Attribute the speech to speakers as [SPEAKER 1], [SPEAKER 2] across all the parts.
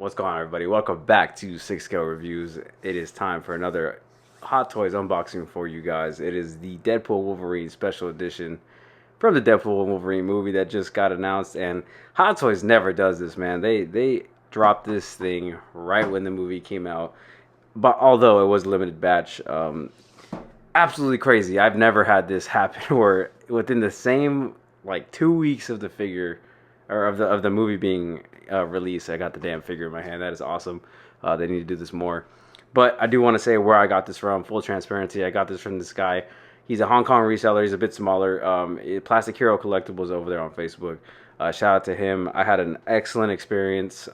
[SPEAKER 1] What's going on, everybody? Welcome back to 6 Scale Reviews. It is time for another Hot Toys unboxing for you guys. It is the Deadpool Wolverine Special Edition from the Deadpool Wolverine movie that just got announced. And Hot Toys never does this, man. They dropped this thing right when the movie came out. But although it was a limited batch, absolutely crazy. I've never had this happen where within the same like 2 weeks of the figure or of the movie being released, I got the damn figure in my hand. That is awesome. They need to do this more. But I do want to say where I got this from. Full transparency, I got this from this guy. He's a Hong Kong reseller. He's a bit smaller. Plastic Hero Collectibles over there on Facebook. Shout out to him. I had an excellent experience.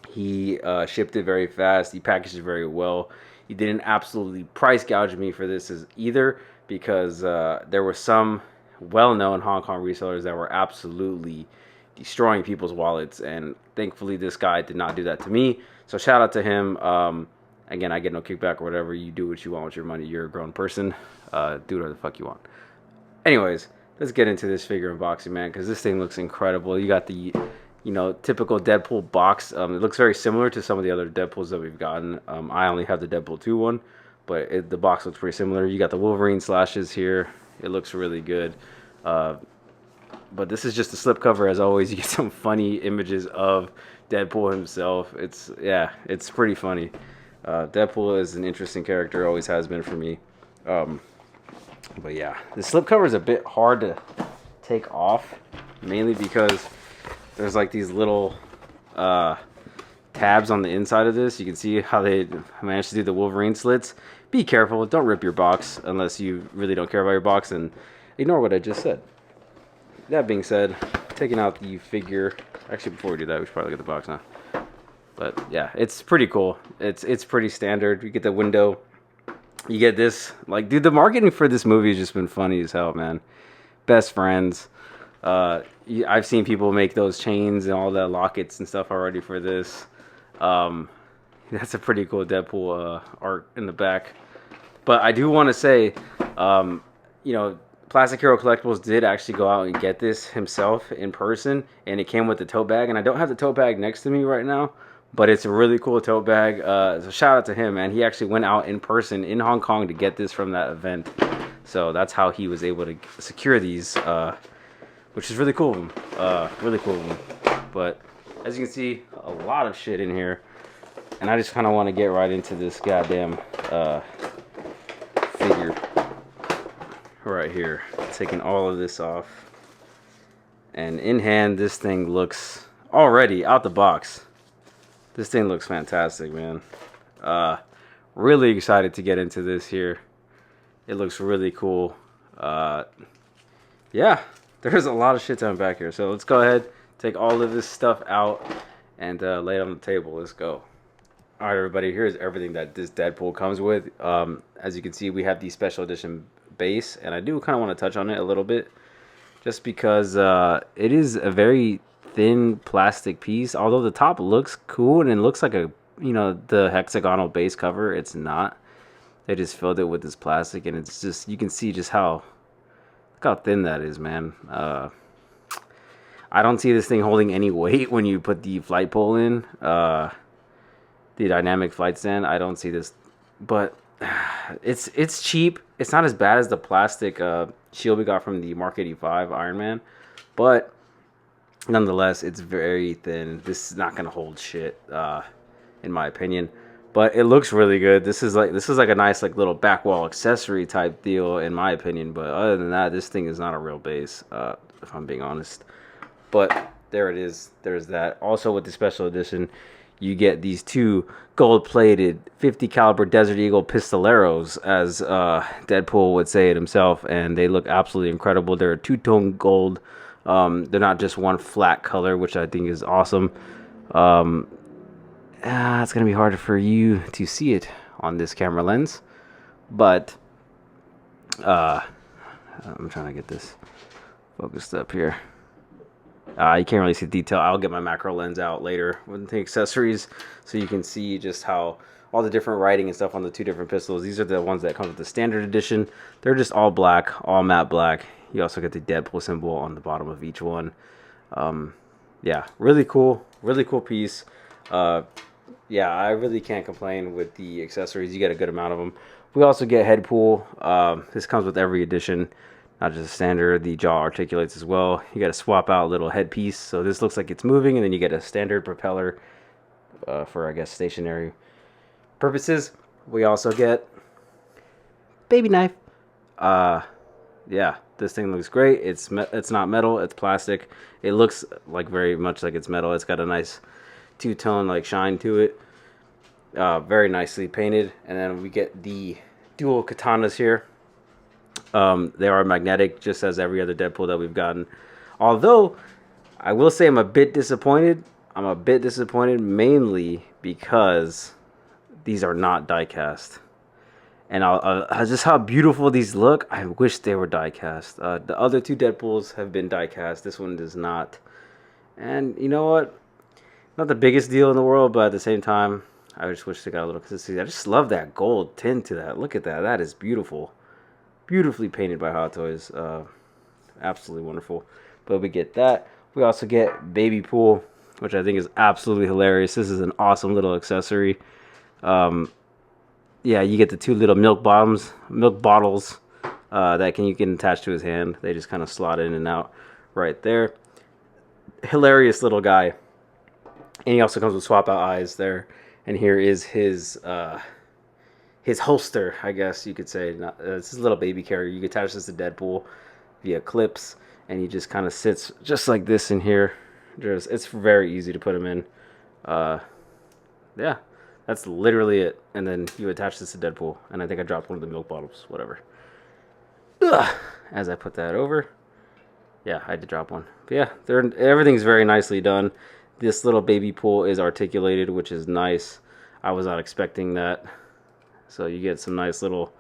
[SPEAKER 1] He shipped it very fast. He packaged it very well. He didn't absolutely price gouge me for this either, because there were some well-known Hong Kong resellers that were absolutely destroying people's wallets, and thankfully this guy did not do that to me. So shout out to him. Again, I get no kickback or whatever. You do what you want with your money. You're a grown person. Do whatever the fuck you want. Anyways, let's get into this figure unboxing, man, because this thing looks incredible. You got the typical Deadpool box. It looks very similar to some of the other Deadpools that we've gotten. I only have the Deadpool 2 one, but the box looks pretty similar. You got the Wolverine slashes here. It looks really good. But this is just a slipcover, as always. You get some funny images of Deadpool himself. It's pretty funny. Deadpool is an interesting character, always has been for me. But yeah, the slipcover is a bit hard to take off, mainly because there's like these little tabs on the inside of this. You can see how they managed to do the Wolverine slits. Be careful, don't rip your box unless you really don't care about your box, and ignore what I just said. That being said, taking out the figure. Actually, before we do that, we should probably get the box now. But yeah, it's pretty cool. It's pretty standard. You get the window. You get this. Like, dude, the marketing for this movie has just been funny as hell, man. Best friends. I've seen people make those chains and all the lockets and stuff already for this. That's a pretty cool Deadpool art in the back. But I do want to say, Plastic Hero Collectibles did actually go out and get this himself in person, and it came with the tote bag. And I don't have the tote bag next to me right now, but it's a really cool tote bag. So shout out to him, man. He actually went out in person in Hong Kong to get this from that event. So that's how he was able to secure these, which is really cool of him. Really cool of him. But as you can see, a lot of shit in here. And I just kind of want to get right into this goddamn figure right here. Taking all of this off. And in hand, this thing looks, already out the box, this thing looks fantastic, man. Really excited to get into this here. It looks really cool. Yeah, there's a lot of shit to unpack here. So let's go ahead, take all of this stuff out, and lay it on the table. Let's go. All right, everybody, here's everything that this Deadpool comes with. As you can see, we have the special edition base, and I do kind of want to touch on it a little bit, just because it is a very thin plastic piece. Although the top looks cool and it looks like a, the hexagonal base cover, it's not. They just filled it with this plastic, and it's just, you can see just look how thin that is, man. I don't see this thing holding any weight when you put the flight pole in. The dynamic flight stand, I don't see this, but it's cheap. It's not as bad as the plastic shield we got from the Mark 85 Iron Man, but nonetheless, it's very thin. This is not gonna hold shit, in my opinion. But it looks really good. This is like a nice little back wall accessory type deal, in my opinion. But other than that, this thing is not a real base, if I'm being honest. But there it is. There's that. Also, with the special edition, you get these two gold-plated 50 caliber Desert Eagle pistoleros, as Deadpool would say it himself, and they look absolutely incredible. They're a two-tone gold. They're not just one flat color, which I think is awesome. It's gonna be hard for you to see it on this camera lens, but I'm trying to get this focused up here. You can't really see the detail. I'll get my macro lens out later with the accessories, so you can see just how all the different writing and stuff on the two different pistols. These are the ones that come with the standard edition. They're just all black, all matte black. You also get the Deadpool symbol on the bottom of each one. Yeah, really cool piece. Uh, yeah, I really can't complain with the accessories. You get a good amount of them. We also get head pool. This comes with every edition, not just standard. The jaw articulates as well. You got to swap out a little headpiece, so this looks like it's moving, and then you get a standard propeller for, I guess, stationary purposes. We also get baby knife. Uh, yeah, this thing looks great. It's not metal. It's plastic. It looks like very much like it's metal. It's got a nice two-tone like shine to it. Very nicely painted. And then we get the dual katanas here. They are magnetic, just as every other Deadpool that we've gotten. Although, I will say I'm a bit disappointed. I'm a bit disappointed mainly because these are not die cast. And just how beautiful these look. I wish they were die cast. The other two Deadpools have been die cast. This one does not. And you know what? Not the biggest deal in the world, but at the same time, I just wish they got a little consistency. I just love that gold tint to that. Look at that. That is beautiful. Beautifully painted by Hot Toys. Absolutely wonderful. But we get that. We also get Baby Pool, which I think is absolutely hilarious. This is an awesome little accessory. Yeah, you get the two little milk bottles that you can attach to his hand. They just kind of slot in and out right there. Hilarious little guy. And he also comes with swap out eyes there. And here is his holster, I guess you could say. It's his little baby carrier. You can attach this to Deadpool via clips, and he just kind of sits just like this in here. It's very easy to put him in. Yeah, that's literally it. And then you attach this to Deadpool, and I think I dropped one of the milk bottles, whatever. Ugh. As I put that over, yeah, I had to drop one. But yeah, everything's very nicely done. This little baby pool is articulated, which is nice. I was not expecting that. So you get some nice little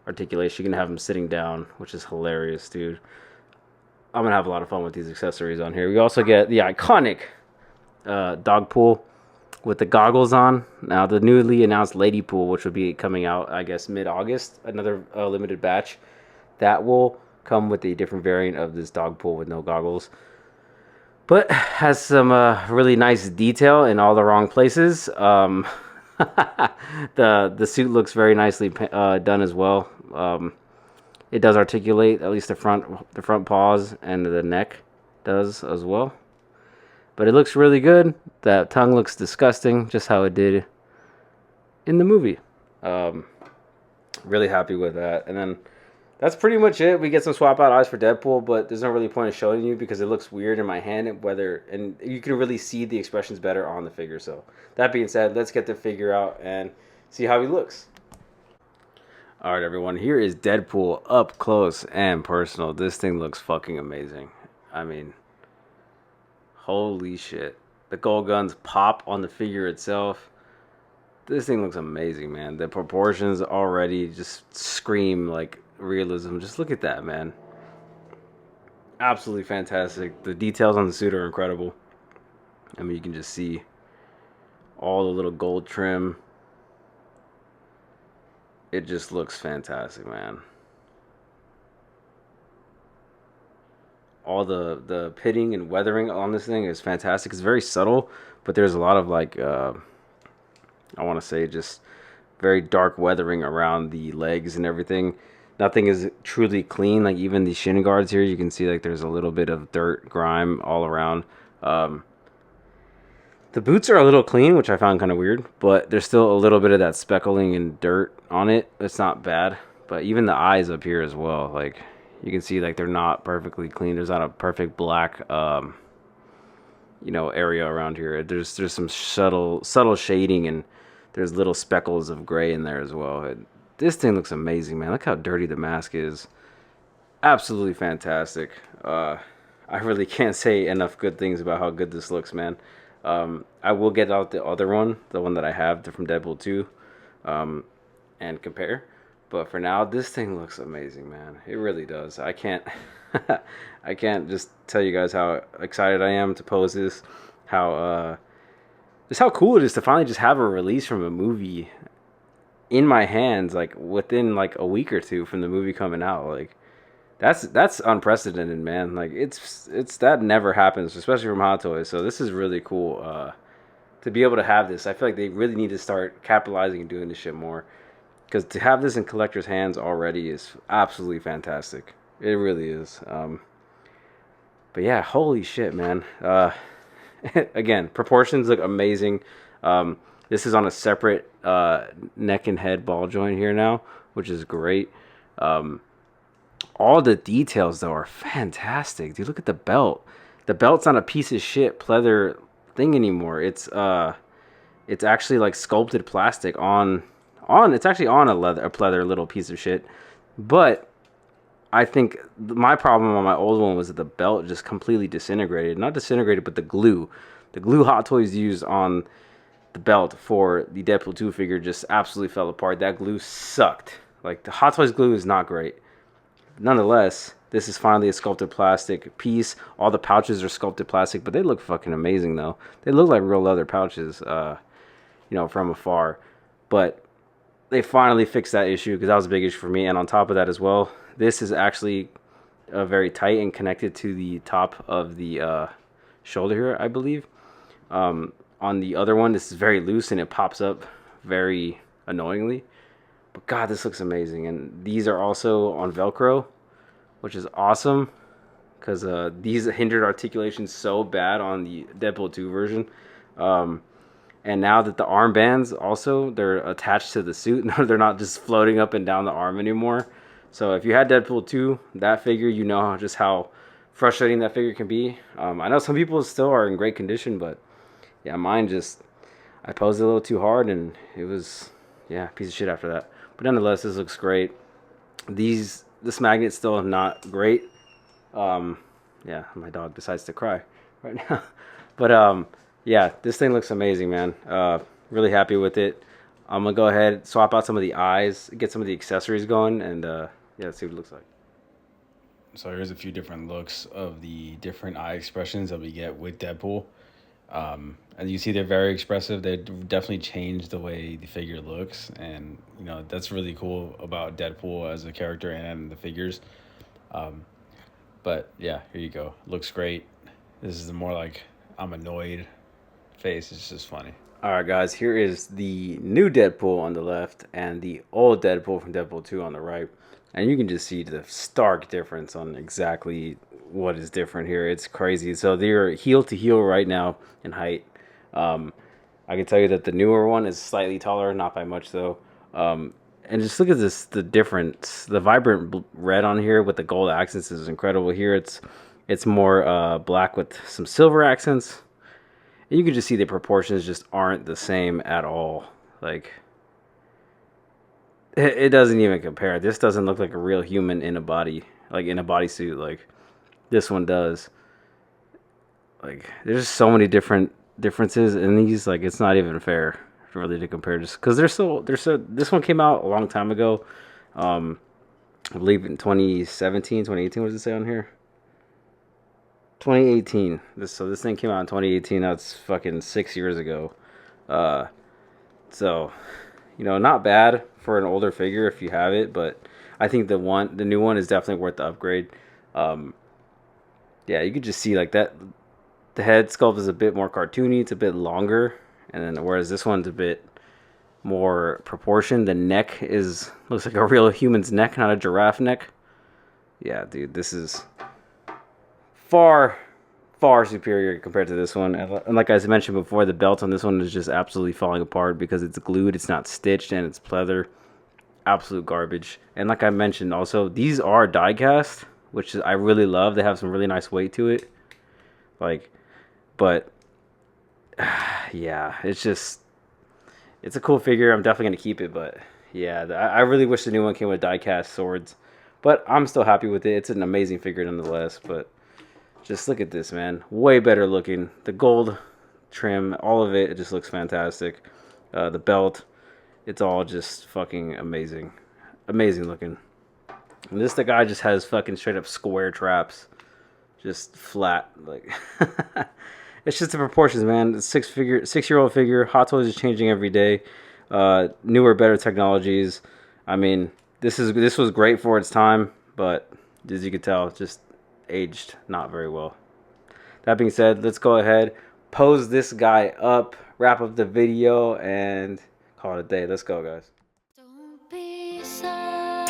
[SPEAKER 1] articulation. You can have them sitting down, which is hilarious, dude. I'm going to have a lot of fun with these accessories on here. We also get the iconic dog pool with the goggles on. Now, the newly announced lady pool, which will be coming out, I guess, mid-August, another limited batch, that will come with a different variant of this dog pool with no goggles. But has some really nice detail in all the wrong places. The suit looks very nicely done as well. It does articulate, at least the front paws and the neck does as well. But it looks really good. That tongue looks disgusting, just how it did in the movie. Really happy with that. And then that's pretty much it. We get some swap out eyes for Deadpool, but there's no really point in showing you because it looks weird in my hand. And you can really see the expressions better on the figure. So that being said, let's get the figure out and see how he looks. All right, everyone. Here is Deadpool up close and personal. This thing looks fucking amazing. I mean, holy shit. The gold guns pop on the figure itself. This thing looks amazing, man. The proportions already just scream like realism. Just look at that, man. Absolutely fantastic. The details on the suit are incredible. I mean, you can just see all the little gold trim. It just looks fantastic, man. All the pitting and weathering on this thing is fantastic. It's very subtle, but there's a lot of like I want to say just very dark weathering around the legs and everything. Nothing is truly clean. Like even the shin guards here, you can see like there's a little bit of dirt, grime all around. The boots are a little clean, which I found kind of weird, but there's still a little bit of that speckling and dirt on it. It's not bad, but even the eyes up here as well, like you can see like they're not perfectly clean. There's not a perfect black area around here. There's some subtle shading, and there's little speckles of gray in there as well. This thing looks amazing, man. Look how dirty the mask is. Absolutely fantastic. I really can't say enough good things about how good this looks, man. I will get out the other one, the one that I have from Deadpool 2, and compare. But for now, this thing looks amazing, man. It really does. I can't I can't just tell you guys how excited I am to pose this. Just how cool it is to finally just have a release from a movie in my hands, like within like a week or two from the movie coming out. Like that's unprecedented, man. Like it's that never happens, especially from Hot Toys. So this is really cool. to be able to have this. I feel like they really need to start capitalizing and doing this shit more. Because to have this in collectors' hands already is absolutely fantastic. It really is. But yeah, holy shit, man. Again, proportions look amazing. This is on a separate neck and head ball joint here now, which is great. All the details, though, are fantastic. Dude, look at the belt. The belt's not a piece of shit pleather thing anymore. It's actually like sculpted plastic on it's actually on a pleather little piece of shit. But I think my problem on my old one was that the belt just completely disintegrated. Not disintegrated, but the glue. The glue Hot Toys used on the belt for the Deadpool 2 figure just absolutely fell apart. That glue sucked. Like, the Hot Toys glue is not great. Nonetheless, this is finally a sculpted plastic piece. All the pouches are sculpted plastic, but they look fucking amazing, though. They look like real leather pouches, from afar. But they finally fixed that issue, because that was a big issue for me. And on top of that as well, this is actually very tight and connected to the top of the shoulder here, I believe. On the other one, this is very loose and it pops up very annoyingly. But God, this looks amazing. And these are also on Velcro, which is awesome, because these hindered articulation so bad on the Deadpool 2 version. And now that the armbands also, they're attached to the suit. They're not just floating up and down the arm anymore. So if you had Deadpool 2, that figure, you know just how frustrating that figure can be. I know some people still are in great condition, but yeah, mine just, I posed a little too hard and it was, yeah, piece of shit after that. But nonetheless, this looks great. This magnet's still not great. Yeah, my dog decides to cry right now. But yeah, this thing looks amazing, man. Really happy with it. I'm gonna go ahead, swap out some of the eyes, get some of the accessories going, and yeah, let's see what it looks like. So here's a few different looks of the different eye expressions that we get with Deadpool. As you see, they're very expressive. They definitely change the way the figure looks, and that's really cool about Deadpool as a character and the figures. But yeah, here you go. Looks great. This is the more like I'm annoyed face. It's just funny. All right, guys. Here is the new Deadpool on the left and the old Deadpool from Deadpool 2 on the right, and you can just see the stark difference on exactly what is different here. It's crazy. So they're heel to heel right now in height. I can tell you that the newer one is slightly taller, not by much though. And just look at this, the difference. The vibrant red on here with the gold accents is incredible. Here it's more black with some silver accents. And you can just see the proportions just aren't the same at all. Like, it doesn't even compare. This doesn't look like a real human in a body, like in a bodysuit, like this one does. Like, there's so many differences in these. Like, it's not even fair really to compare, just because they're so. This one came out a long time ago. I believe in 2017, 2018. What does it say on here? 2018. This thing came out in 2018. That's fucking 6 years ago. So, not bad for an older figure if you have it, but I think the new one is definitely worth the upgrade. Yeah, you could just see like that. The head sculpt is a bit more cartoony. It's a bit longer, and then whereas this one's a bit more proportioned. The neck looks like a real human's neck, not a giraffe neck. Yeah, dude, this is far superior compared to this one. And like I mentioned before, the belt on this one is just absolutely falling apart because it's glued, it's not stitched, and it's pleather. Absolute garbage. And like I mentioned also, these are die cast, which I really love. They have some really nice weight to it. But yeah, it's a cool figure. I'm definitely gonna keep it, but yeah, I really wish the new one came with die cast swords. But I'm still happy with it. It's an amazing figure nonetheless. But just look at this, man. Way better looking. The gold trim, all of it just looks fantastic. The belt, it's all just fucking amazing. Amazing looking. And the guy just has fucking straight up square traps. Just flat. Like, it's just the proportions, man. The 6-year-old figure. Hot Toys is changing every day. Newer, better technologies. I mean, this was great for its time, but as you can tell, just aged not very well. That being said, let's go ahead, pose this guy up, wrap up the video, and call it a day. Let's go, guys.
[SPEAKER 2] Don't be sad,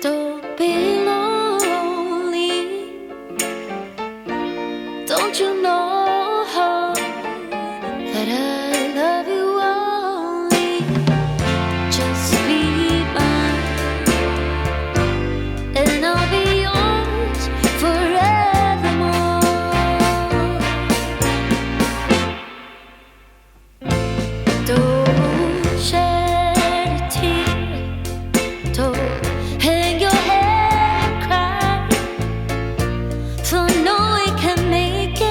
[SPEAKER 2] don't be lonely. Don't you know that I love you only? Just be mine, and I'll be yours forevermore. Don't shed a tear, don't hang your head and cry, for no we can make it.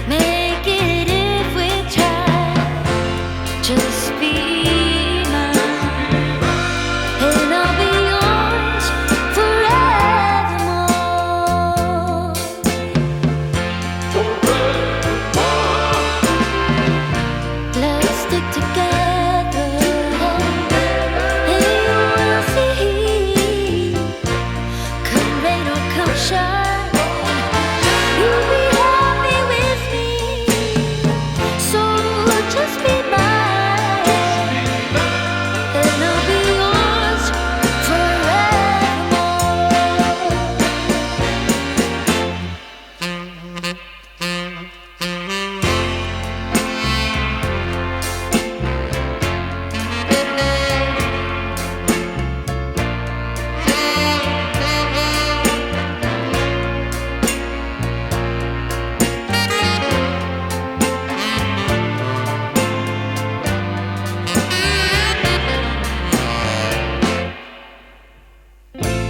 [SPEAKER 2] Make it if we try. Just be mine, and I'll be yours forevermore. Let's stick together, and you will see. Come rain or come shine, you'll be happy with me. So just be mine, and I'll be yours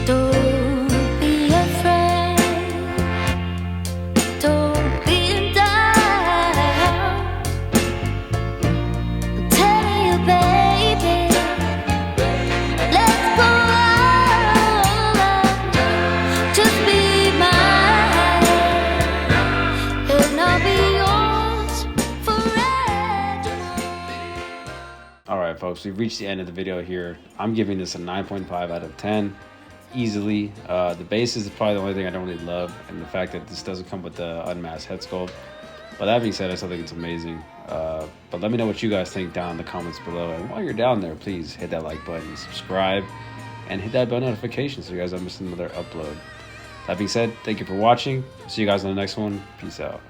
[SPEAKER 2] Don't be afraid, don't be in doubt. I'm telling you, baby, let's go all out. Just be mine, and I'll be yours forevermore.
[SPEAKER 1] All right, folks, we've reached the end of the video here. I'm giving this a 9.5 out of 10. Easily. The base is probably the only thing I don't really love, and the fact that this doesn't come with the unmasked head sculpt. But that being said, I still think it's amazing. But let me know what you guys think down in the comments below. And while you're down there, please hit that like button, subscribe, and hit that bell notification so you guys don't miss another upload. That being said, thank you for watching. See you guys on the next one. Peace out.